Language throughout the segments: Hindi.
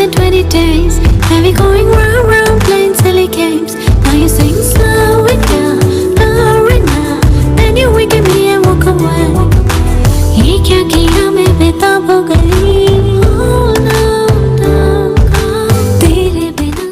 120 days. Have you going round, round, playing silly games? Now you sing, slow it down, lower it now. Then you wink at me and walk away. ये क्या किया मैं बेताब हो गई. Oh no, don't go. तेरे बिना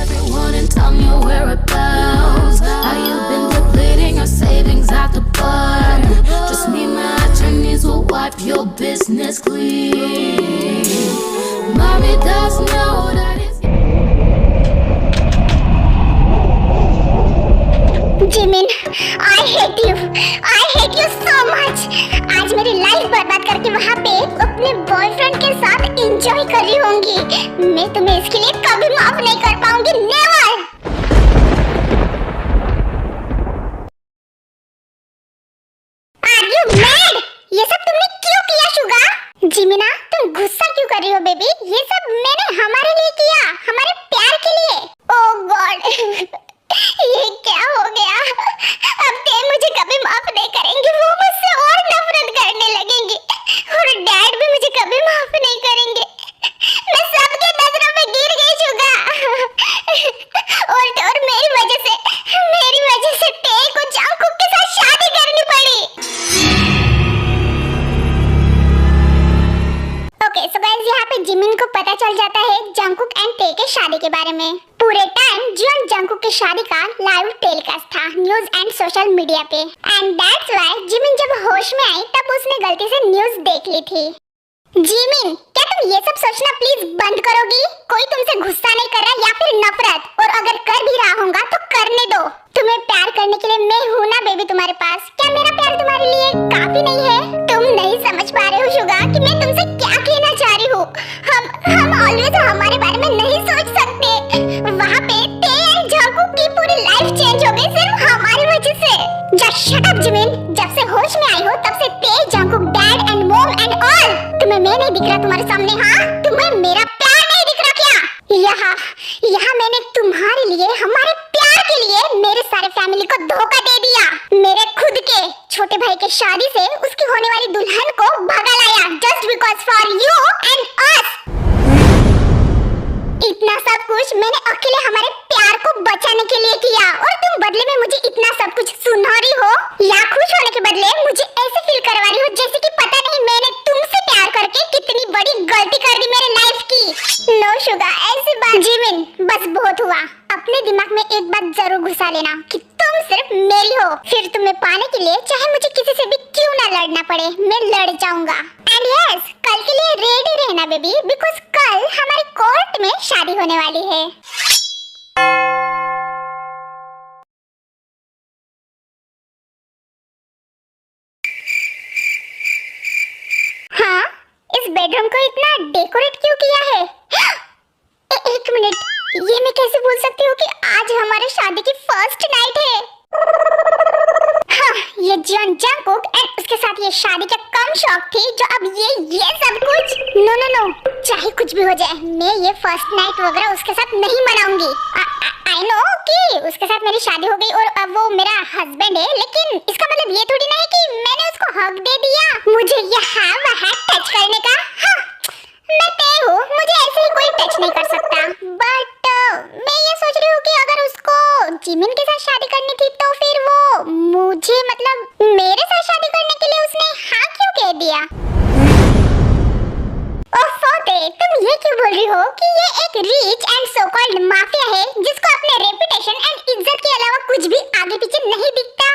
everyone and tell me your whereabouts. How you been depleting your savings at the bar? Just me, my attorneys will wipe your business clean. Mommy does know that it's Jimin, I hate you. I hate you so much. आज मेरी लाइफ बर्बाद करके वहाँ पे अपने बॉयफ्रेंड के साथ एंजॉय कर रही होंगी. मैं तुम्हें इसके लिए कभी माफ नहीं कर पाऊंगी. नेवर. Are you mad? ये सब तुमने क्यों किया शुगा? जिमिना, तुम गुस्सा क्यों कर रही हो बेबी? ये सब मैंने हमारे लिए किया, हमारे प्यार के लिए. ओह गॉड, ये क्या हो गया? अब ते मुझे कभी माफ नहीं करेंगे. वो मुझसे और नफरत करने लगेंगे और डैड भी मुझे कभी माफ नहीं करेंगे. मैं सबके नजरों में गिर गई शुगा. और मेरी वजह से ते को जंगकुक के साथ शादी करनी पड़ी. ओके सो गाइस, यहाँ पे जिमिन को पता चल जाता है जंगकुक एंड ते के शादी के बारे में. पूरे टाइम जियोन जंगकुक की शादी का लाइव टेलीकास्ट था न्यूज एंड सोशल मीडिया पे. एंड दैट्स व्हाई जिमिन जब होश में आई तब उसने गलती से न्यूज देख ली थी. जिमिन, क्या तुम ये सब सोचना प्लीज बंद करोगी? कोई तुमसे गुस्सा नहीं कर रहा या फिर नफरत, और अगर कर भी रहा होगा तो करने दो. तुम्हें प्यार करने के लिए मैं हूँ ना बेबी तुम्हारे पास. क्या मेरा प्यार तुम्हारे लिए काफी नहीं है? तुम नहीं समझ पा रहे हो शुगा कि मैं तुमसे क्या कहना चाह रही हूँ. हम ऑलवेज हमारे बारे में नहीं सोच सकते. वहाँ पे ते एंड जंगकुक की पूरी लाइफ चेंज हो गई सिर्फ हमारी वजह से. Just shut up Jimin. जब से होश में आई हो तब से ते, Jungkook, dad and mom and all. तुम्हें मैं नहीं दिख रहा तुम्हारे सामने? हाँ, तुम्हें मेरा प्यार नहीं दिख रहा क्या? यहाँ मैंने तुम्हारे लिए, हमारे प्यार के लिए मेरे सारे फैमिली को धोखा दे दिया. मेरे खुद के छोटे भाई के शादी से उसकी होने वाली दुल्हन को भगा लाया just because for you and us. इतना सब कुछ मैंने अकेले हमारे प्यार को बचाने के लिए किया और तुम बदले में मुझे इतना सब कुछ सुना रही हो या खुश होने के बदले मुझे ऐसे फील करवा रही हो जैसे कि पता नहीं मैंने तुमसे प्यार करके कितनी बड़ी गलती कर दी मेरे लाइफ की. नो शुगा, ऐसी बात. जिमिन, बस बहुत हुआ. अपने दिमाग में एक बात जरूर घुसा लेना कि तुम सिर्फ मेरी हो. फिर तुम्हें पाने के लिए चाहे मुझे किसी से भी क्यों ना लड़ना पड़े, मैं लड़ जाऊंगा. एंड यस, कल के लिए रेडी रहना बेबी, बिकॉज कल हमारे कोर्ट में शादी होने वाली है. हाँ, इस बेडरूम को इतना डेकोरेट क्यों किया है? एक मिनट, ये मैं कैसे भूल सकती हूँ कि आज हमारे शादी की फर्स्ट नाइट है. हाँ, ये जियोन जंगकुक एंड उसके साथ ये शादी का कम शौक थी जो अब ये सब कुछ. नो, चाहे कुछ भी हो जाए मैं ये फर्स्ट नाइट वगैरह उसके साथ नहीं मनाऊंगी. आई नो कि उसके साथ मेरी शादी हो गई और अब वो मेरा हस्बैंड है, लेकिन इसका मतलब ये थोड़ी ना है कि मैंने उसको हक दे दिया. मुझे यहाँ वहाँ टच करने का. हाँ, मैं तय हूँ, मुझे ऐसे ही कोई टच नहीं कर सकता. बट मैं ये सोच रही हूँ कि अगर उसको जिमिन के साथ शादी करनी थी तो फिर वो मुझे, मतलब मेरे साथ शादी करने के लिए उसने हाँ क्यों कह दिया? तुम ये क्यों बोल रही हो कि ये एक rich and so called mafia है जिसको अपने रेपुटेशन एंड इज्जत के अलावा कुछ भी आगे पीछे नहीं दिखता?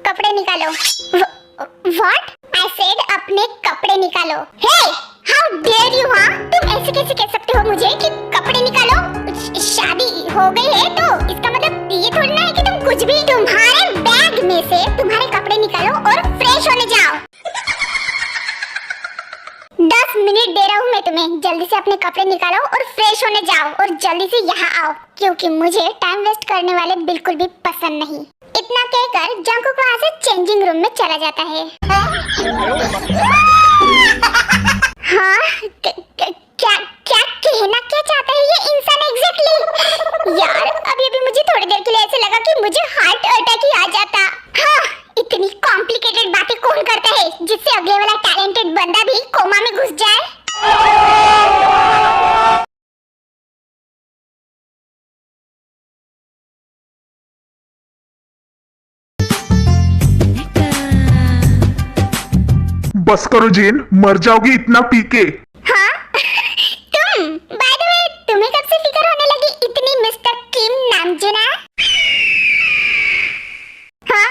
कपड़े निकालो. What? I said अपने कपड़े निकालो. Hey! How dare you, हाँ? तुम ऐसे कैसे कह सकते हो मुझे कि कपड़े निकालो? शादी हो गई है तो इसका मतलब ये थोड़ी ना है कि तुम कुछ भी. तुम्हारे बैग में से तुम्हारे कपड़े निकालो और फ्रेश होने जाओ. 10 मिनट दे रहा हूँ मैं तुम्हें, जल्दी से अपने कपड़े निकालो और फ्रेश होने जाओ और जल्दी से यहाँ आओ, क्योंकि मुझे टाइम वेस्ट करने वाले बिल्कुल भी पसंद नहीं। इतना कहकर जंकुक वहाँ से चेंजिंग रूम में चला जाता है। हाँ, क्या क्या कहना क्या चाहता है ये इंसान एग्जैक्टली? यार अभी अभी मुझे थोड़ी देर के लिए ऐसे लगा कि मुझे हार्ट अटैक ही आ जाता। हाँ, इतनी कॉम्प्लिकेटेड बातें कौन करता है जिससे अगले वाला टैलेंटेड बंदा भी कोमा में घुस जाए? बस करो जीन, मर जाओगी इतना पी के। हाँ? तुम बाय द वे, तुम्हें कब से फिक्र होने लगी इतनी मिस्टर किम नामजुना? हाँ?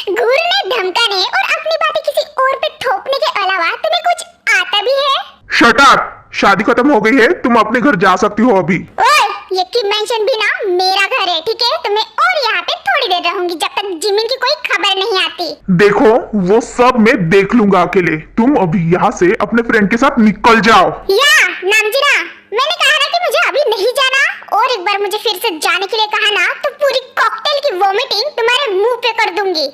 घूरने, धमकाने और अपनी बातें किसी और पे थोपने के अलावा तुम्हें कुछ आता भी है? Shut up! शादी खत्म हो गई है, तुम अपने घर जा सकती हो अभी। ओए, ये किम मेंशन भी ना मेरा घर है, ठीक है? तो मैं और यहाँ पे थोड़ी देर रहूंगी जब तक जिमिन की कोई खबर नहीं आती। देखो, वो सब मैं देख लूंगा अकेले। तुम अभी यहाँ से अपने फ्रेंड के साथ निकल जाओ। या नामजीना, मैंने कहा ना कि मुझे अभी नहीं जाना, और एक बार मुझे फिर से जाने के लिए कहा ना तो पूरी कॉकटेल की वोमिटिंग तुम्हारे मुंह पे कर दूंगी।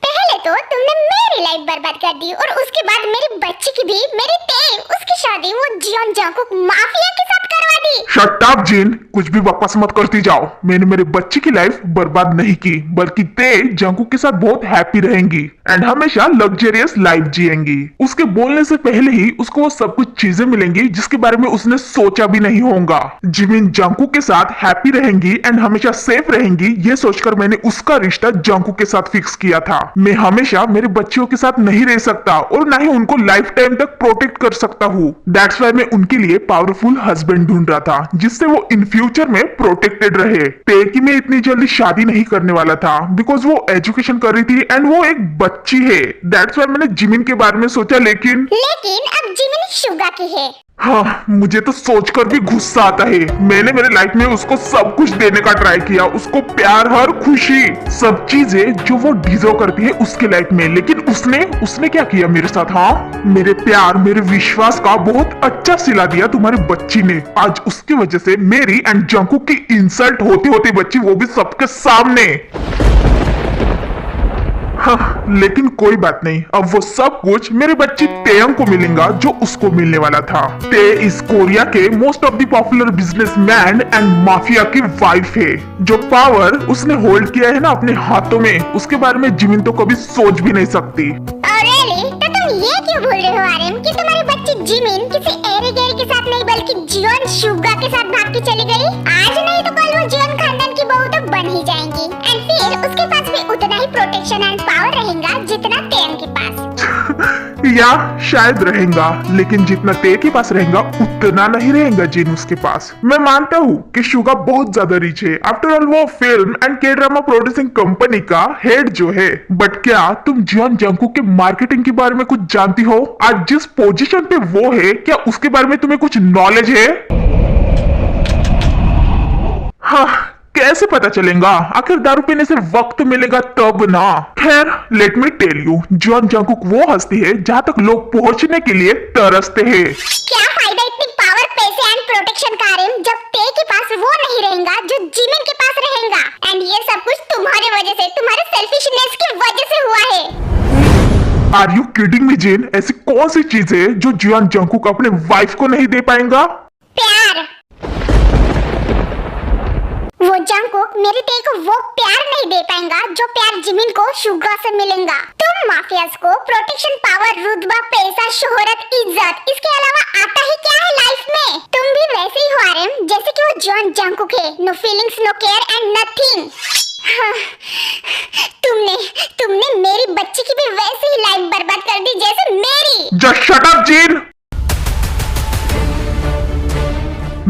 पहले तो तुमने मेरी लाइफ बर्बाद कर दी और उसके बाद मेरी बच्ची की भी, मेरी ते, उसकी शादी वो जियोन जंकुक माफिया के साथ करवा दी। शट अप जीन, कुछ भी बकवास मत करती जाओ। मैंने मेरे बच्ची की लाइफ बर्बाद नहीं की, बल्कि ते जंकुक के साथ बहुत हैप्पी रहेंगी एंड हमेशा लग्जरियस लाइफ जिएंगी। उसके बोलने से पहले ही उसको वो सब कुछ चीजें मिलेंगी जिसके बारे में उसने सोचा भी नहीं होगा। जिमिन जंकुक के साथ हैप्पी रहेंगी एंड हमेशा सेफ रहेंगी, ये सोचकर मैंने उसका रिश्ता जंकुक के साथ फिक्स किया था। मैं हमेशा मेरे बच्चियों के साथ नहीं रह सकता और ना ही उनको लाइफ टाइम तक प्रोटेक्ट कर सकता हूँ। दैट्स व्हाई मैं उनके लिए पावरफुल हस्बैंड ढूंढ रहा था जिससे वो इन फ्यूचर में प्रोटेक्टेड रहे। ते की मैं इतनी जल्दी शादी नहीं करने वाला था बिकॉज वो एजुकेशन कर रही थी एंड वो एक बच्ची है। दैट्स व्हाई मैंने जिमिन के बारे में सोचा, लेकिन अब जिमिन शुगा की है। हाँ, मुझे तो सोचकर भी गुस्सा आता है। मैंने मेरे लाइफ में उसको सब कुछ देने का ट्राई किया, उसको प्यार, हर खुशी, सब चीजें जो वो डिजर्व करती है उसके लाइफ में, लेकिन उसने क्या किया मेरे साथ? हाँ, मेरे प्यार, मेरे विश्वास का बहुत अच्छा सिला दिया तुम्हारी बच्ची ने। आज उसकी वजह से मेरी एंड जंकुक की इंसल्ट होते होते बच्ची, वो भी सबके सामने। हाँ, लेकिन कोई बात नहीं, अब वो सब कुछ मेरे बच्ची तेयंग को मिलेगा जो उसको मिलने वाला था। ते इस कोरिया के most of the popular businessman and mafia की वाइफ है। जो पावर उसने होल्ड किया है ना अपने हाथों में, उसके बारे में जिमिन तो कभी सोच भी नहीं सकती। रियली? तो तुम ये क्यों बोल रहे हो आर्यन कि तुम्हारी बच्ची जिमिन किसी एरे गेरे के साथ नहीं बल्कि जियोन शुगा के साथ भाग के चली गई? आज नहीं तो कल वो जियोन खानदान की बहू तो बन ही जाएंगी एंड फिर उसके पास भी उतना ही प्रोटेक्शन एंड पावर रहेगा जितना तेन के पास। या शायद रहेगा, लेकिन जितना ते के पास रहेगा उतना नहीं रहेगा जिन उसके पास। मैं मानता हूँ कि शुगा बहुत ज्यादा रिच है, आफ्टर ऑल वो फिल्म एंड के ड्रामा प्रोड्यूसिंग कंपनी का हेड जो है। बट क्या तुम जियोन जंकुक के मार्केटिंग के बारे में कुछ जानती हो? आज जिस पोजीशन पे वो है, क्या उसके बारे में तुम्हें कुछ नॉलेज है? हाँ, कैसे पता चलेगा? आखिर दारू पीने से वक्त मिलेगा तब ना। खैर, let me tell you, Jeon Jungkook वो हस्ती है जहाँ तक लोग पहुँचने के लिए तरसते हैं। क्या फायदा इतनी पावर, पैसे एंड प्रोटेक्शन का आर्यन, जब ते के पास वो नहीं रहेगा जो जिमिन के पास रहेगा। एंड ये सब कुछ तुम्हारी वजह से, तुम्हारे सेल्फिशनेस की वजह से हुआ है। आर यू किडिंग मी जिन? ऐसी कौन सी चीज है जो जियोन जंकुक अपने वाइफ को नहीं दे पाएगा? प्यार। वो जंकुक मेरी ते को वो प्यार नहीं दे पाएगा जो प्यार जिमिन को शुगा से मिलेगा। तुम माफियाज को प्रोटेक्शन, पावर, रुतबा, पैसा, शोहरत, इज्जत, इसके अलावा आता ही क्या है लाइफ में? तुम भी वैसे ही हो आर्यन जैसे कि वो जियोन जंकुक है। No feelings, no care and nothing. तुमने मेरी बच्ची की भी वैसे ही लाइफ बर्बाद कर दी जैसे मेरी। जस्ट शट अप जिन।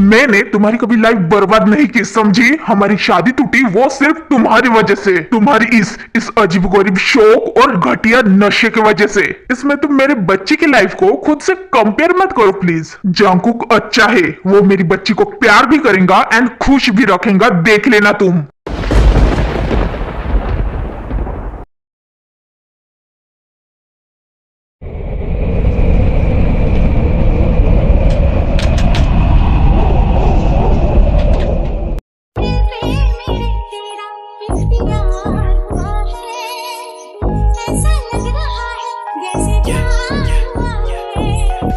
मैंने तुम्हारी कभी लाइफ बर्बाद नहीं की, समझी? हमारी शादी टूटी वो सिर्फ तुम्हारी वजह से, तुम्हारी इस अजीबोगरीब शौक और घटिया नशे की वजह से। इसमें तुम मेरे बच्ची की लाइफ को खुद से कंपेयर मत करो प्लीज। जंकुक अच्छा है, वो मेरी बच्ची को प्यार भी करेगा एंड खुश भी रखेगा, देख लेना तुम।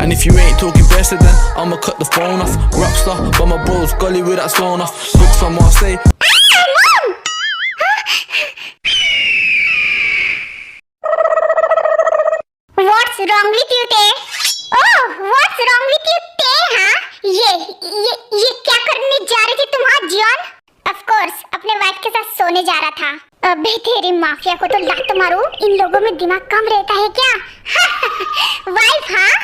And if you ain't talking better, then I'ma cut the phone off. Rockstar, but my bros gully with that stone off. Books from Marseille. What's wrong with you, Te? Oh, what's wrong with you, Te? हाँ, ये क्या करने जा रहे थे तुम? हाँ, जॉन? Of course, अपने वाइफ के साथ सोने जा रहा था। अबे तेरी माफिया को तो लात मारू, इन लोगों में दिमाग कम रहता है क्या? वाइफ? हाँ,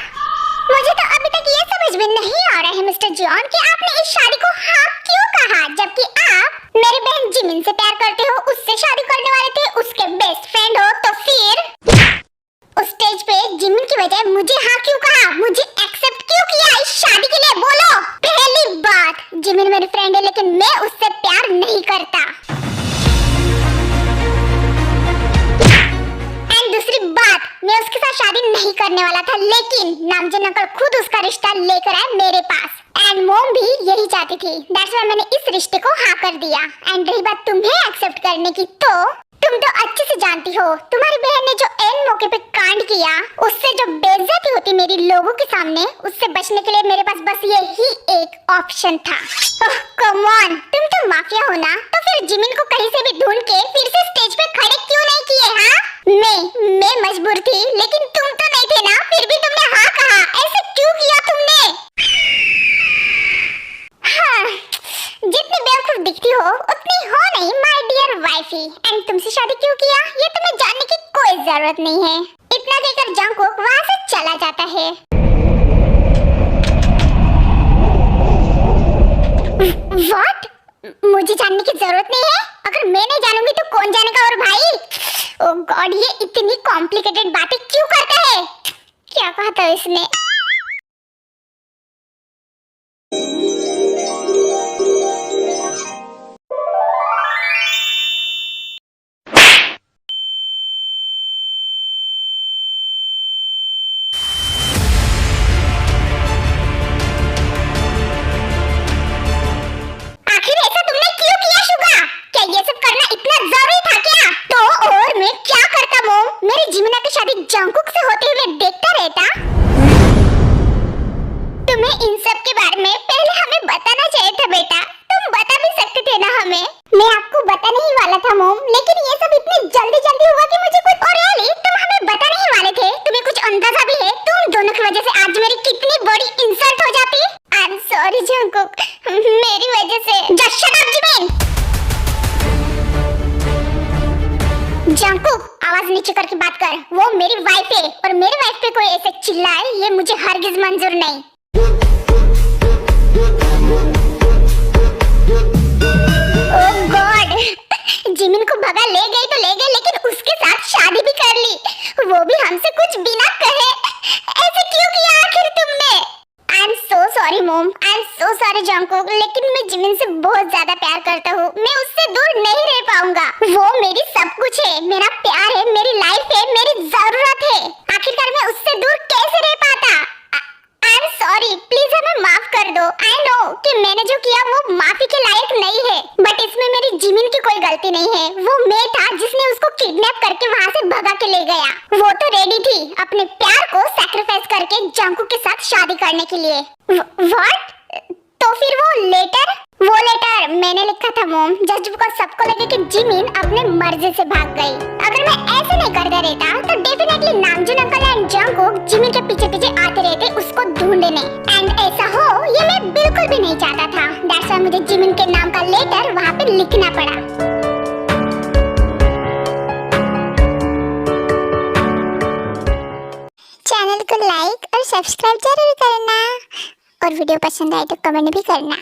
मुझे तो अभी तक ये समझ में नहीं आ रहा है मिस्टर जॉन कि आपने इस शादी को हाँ क्यों कहा, जबकि आप मेरी बहन जिमिन से प्यार करते हो, उससे शादी करने वाले थे, उसके बेस्ट फ्रेंड हो, तो फिर उस स्टेज पे जिमिन की वजह मुझे हाँ क्यों कहा, मुझे एक्सेप्ट क्यों किया इस शादी के लिए? बोलो। पहली बात, जिमिन मेरी फ्रेंड है लेकिन मैं उससे प्यार नहीं करता। एंड दूसरी बात, मैं उसके साथ शादी नहीं करने वाला था, लेकिन नामजन अंकल खुद उसका रिश्ता लेकर आए मेरे पास। एंड मॉम भी यही चाहती थी, दैट्स व्हाई मैंने इस रिश्ते को हाँ कर दिया। एंड रही बात तुम्हें एक्सेप्ट करने की, तो तुम तो अच्छे से जानती हो तुम्हारी बहन ने जो एन मौके पे कांड किया, उससे जो बेइज्जती होती मेरी लोगों के सामने, उससे बचने के लिए मेरे पास बस यही एक ऑप्शन था। कम ऑन, तुम तो माफिया हो ना, तो फिर जिमिन को कहीं से भी ढूंढ के फिर से स्टेज पे खड़े क्यों नहीं किए? हाँ, मैं मजबूर थी, लेकिन तुम तो नहीं थे ना, फिर भी तुमने हाँ कहा। ऐसे क्यों किया तुमने? हाँ, जितनी बेवकूफ दिखती हो उतनी हो नहीं माय डियर वाइफी। एंड तुमसे शादी क्यों किया ये तुम्हें जानने की कोई जरूरत नहीं है। इतना कहकर जंगकुक वहाँ से चला जाता है। व्हाट? मुझे जानने की जरूरत नहीं है? अगर मैं नहीं जानूंगी तो कौन जानेगा? और भाई, ओह गॉड, ये इतनी कॉम्प्लिकेटेड बातें क्यों करता है? क्या कहा था इसने? जंगकुक से होते हुए देखता रहता? तुम्हें इन सब के बारे में पहले हमें बताना चाहिए था बेटा, तुम बता भी सकते थे ना हमें। मैं आपको बताने ही वाला था मॉम, लेकिन ये सब इतनी जल्दी हुआ कि मुझे कुछ, और रियली तुम हमें बताने ही वाले थे। तुम्हें कुछ अंदाजा भी है तुम दोनों की वजह से आज मेरी कितनी बड़ी इंसल्ट हो जाती? आई एम सॉरी जंगकुक, मेरी वजह से। Just shut up Jimin. Jungkook, आवाज नीचे करके बात कर, वो मेरी वाइफ है और मेरी वाइफ पे कोई ऐसे चिल्लाए ये मुझे हरगिज मंजूर नहीं। ओह गॉड, जिमिन को भगा ले गई तो ले गई, लेकिन उसके साथ शादी भी कर ली, वो भी हमसे कुछ बिना कहे। ऐसे क्यों किया आखिर तुमने? I am so sorry mom, I am so sorry Jungkook, लेकिन मैं जिमिन से बहुत ज्यादा प्यार करता हूँ, मैं उससे दूर नहीं रह पाऊंगा। वो मेरी सब कुछ है, मेरा प्यार है, मेरी लाइफ है, मेरी जरूरत है। आखिरकार मैं उससे दूर कैसे रह पाता? आई एम सॉरी, प्लीज हमें माफ कर दो। आई नो कि मैंने जो किया वो माफी के लायक नहीं है, बट इसमें मेरी जिमिन की कोई गलती नहीं है। वो मैं था जिसने उसको किडनैप करके वहाँ से भगा के ले गया। वो तो रेडी थी अपने प्यार को सैक्रिफाइस करके जंगकुक के साथ शादी करने के लिए। व्हाट? तो फिर वो लेटर मैंने लिखा था मॉम, जस्ट बिकॉज़ सबको लगे कि जिमिन अपने मर्जी से भाग गई। अगर मैं ऐसे नहीं करता रहता तो definitely Namjoon uncle and Jungkook Jimin के पीछे पीछे आते रहते उसको ढूंढने। एंड ऐसा हो ये मैं बिल्कुल भी नहीं चाहता था, दैट्स व्हाई मुझे जिमिन के नाम का लेटर वहाँ पे लिखना पड़ा। चैनल को लाइक और सब्सक्राइब जरूर करना, और वीडियो पसंद आए तो कमेंट भी करना।